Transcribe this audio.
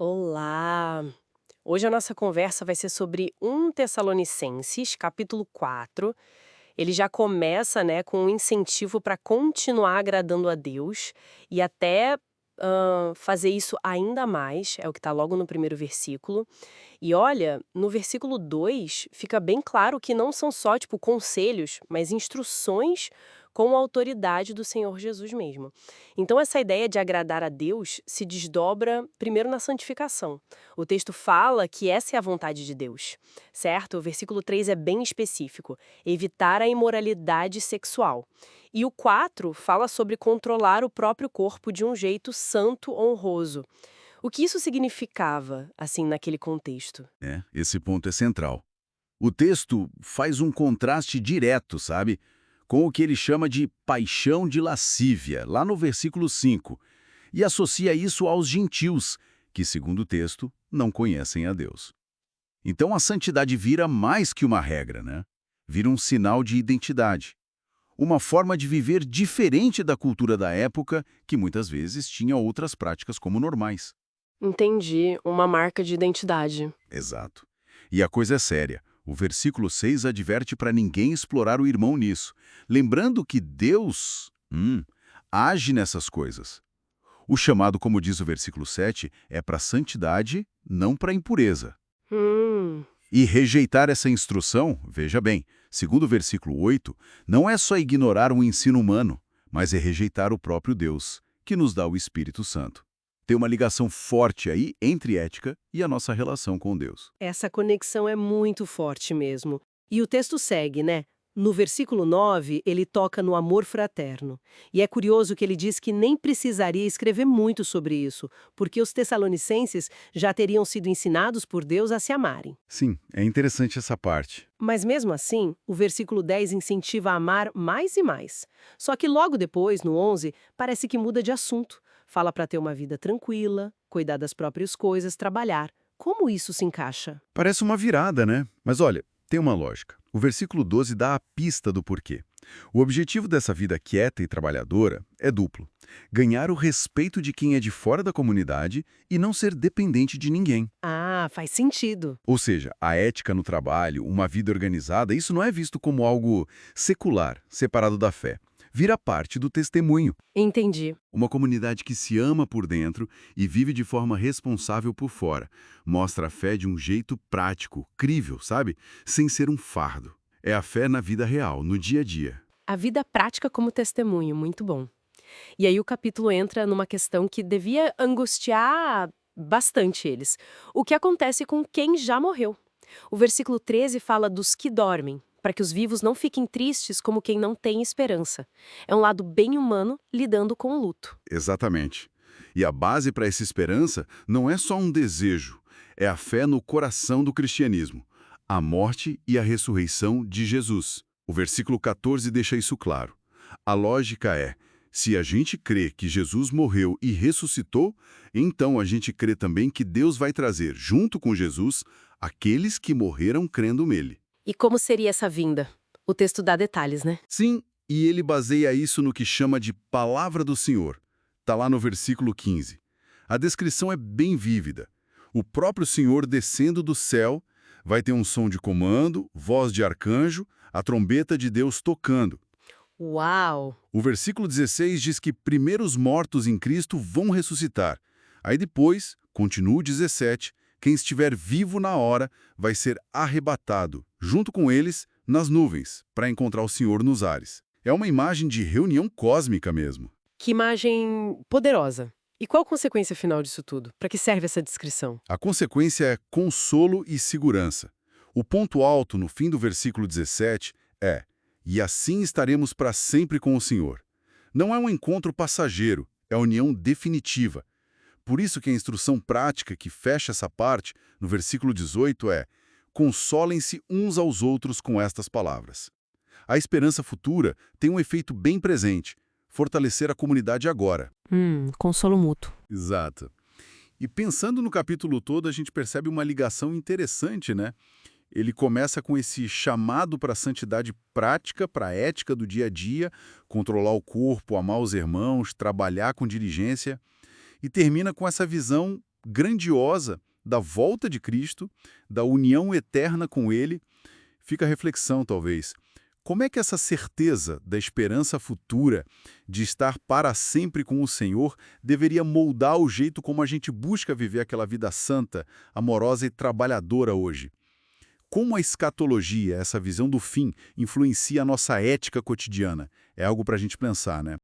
Olá! Hoje a nossa conversa vai ser sobre 1 Tessalonicenses, capítulo 4. Ele já começa, né, com um incentivo para continuar agradando a Deus e até fazer isso ainda mais, é o que está logo no primeiro versículo. E olha, no versículo 2 fica bem claro que não são só, tipo, conselhos, mas instruções com a autoridade do Senhor Jesus mesmo. Então, essa ideia de agradar a Deus se desdobra primeiro na santificação. O texto fala que essa é a vontade de Deus, certo? O versículo 3 é bem específico: evitar a imoralidade sexual. E o 4 fala sobre controlar o próprio corpo de um jeito santo, honroso. O que isso significava, assim, naquele contexto? Esse ponto é central. O texto faz um contraste direto, sabe? Com o que ele chama de paixão de lascívia, lá no versículo 5, e associa isso aos gentios, que, segundo o texto, não conhecem a Deus. Então a santidade vira mais que uma regra, né? Vira um sinal de identidade. Uma forma de viver diferente da cultura da época, que muitas vezes tinha outras práticas como normais. Entendi, uma marca de identidade. Exato. E a coisa é séria. O versículo 6 adverte para ninguém explorar o irmão nisso, lembrando que Deus age nessas coisas. O chamado, como diz o versículo 7, é para santidade, não para impureza. Hum, E rejeitar essa instrução, veja bem, segundo o versículo 8, não é só ignorar um ensino humano, mas é rejeitar o próprio Deus, que nos dá o Espírito Santo. Tem uma ligação forte aí entre ética e a nossa relação com Deus. essa conexão é muito forte mesmo. E o texto segue, né? No versículo 9, ele toca no amor fraterno. E é curioso que ele diz que nem precisaria escrever muito sobre isso, porque os tessalonicenses já teriam sido ensinados por Deus a se amarem. Sim, é interessante essa parte. Mas mesmo assim, o versículo 10 incentiva a amar mais e mais. Só que logo depois, no 11, parece que muda de assunto. Fala para ter uma vida tranquila, cuidar das próprias coisas, trabalhar. Como isso se encaixa? Parece uma virada, né? Mas olha, tem uma lógica. O versículo 12 dá a pista do porquê. O objetivo dessa vida quieta e trabalhadora é duplo: ganhar o respeito de quem é de fora da comunidade e não ser dependente de ninguém. Ah, faz sentido. Ou seja, a ética no trabalho, uma vida organizada, isso não é visto como algo secular, separado da fé. Vira parte do testemunho. Entendi. Uma comunidade que se ama por dentro e vive de forma responsável por fora. Mostra a fé de um jeito prático, crível, sabe? Sem ser um fardo. É a fé na vida real, no dia a dia. A vida prática como testemunho, muito bom. E aí o capítulo entra numa questão que devia angustiar bastante eles. O que acontece com quem já morreu? O versículo 13 fala dos que dormem, para que os vivos não fiquem tristes como quem não tem esperança. É um lado bem humano lidando com o luto. Exatamente. E a base para essa esperança não é só um desejo, é a fé no coração do cristianismo, a morte e a ressurreição de Jesus. O versículo 14 deixa isso claro. A lógica é: se a gente crê que Jesus morreu e ressuscitou, então a gente crê também que Deus vai trazer, junto com Jesus, aqueles que morreram crendo nele. E como seria essa vinda? O texto dá detalhes, né? Sim, e ele baseia isso no que chama de palavra do Senhor. Está lá no versículo 15. A descrição é bem vívida. O próprio Senhor descendo do céu, vai ter um som de comando, voz de arcanjo, a trombeta de Deus tocando. Uau! O versículo 16 diz que primeiro os mortos em Cristo vão ressuscitar. Aí depois, continua o 17, quem estiver vivo na hora vai ser arrebatado, junto com eles, nas nuvens, para encontrar o Senhor nos ares. É uma imagem de reunião cósmica mesmo. Que imagem poderosa. E qual a consequência final disso tudo? Para que serve essa descrição? A consequência é consolo e segurança. O ponto alto no fim do versículo 17 é: e assim estaremos para sempre com o Senhor. Não é um encontro passageiro, é a união definitiva. Por isso que a instrução prática que fecha essa parte, no versículo 18, é: consolem-se uns aos outros com estas palavras. A esperança futura tem um efeito bem presente: fortalecer a comunidade agora. Consolo mútuo. Exato. E pensando no capítulo todo, a gente percebe uma ligação interessante, né? Ele começa com esse chamado para a santidade prática, para a ética do dia a dia, controlar o corpo, amar os irmãos, trabalhar com diligência, e termina com essa visão grandiosa da volta de Cristo, da união eterna com Ele. Fica a reflexão, talvez. Como é que essa certeza da esperança futura, de estar para sempre com o Senhor, deveria moldar o jeito como a gente busca viver aquela vida santa, amorosa e trabalhadora hoje? Como a escatologia, essa visão do fim, influencia a nossa ética cotidiana? É algo para a gente pensar, né?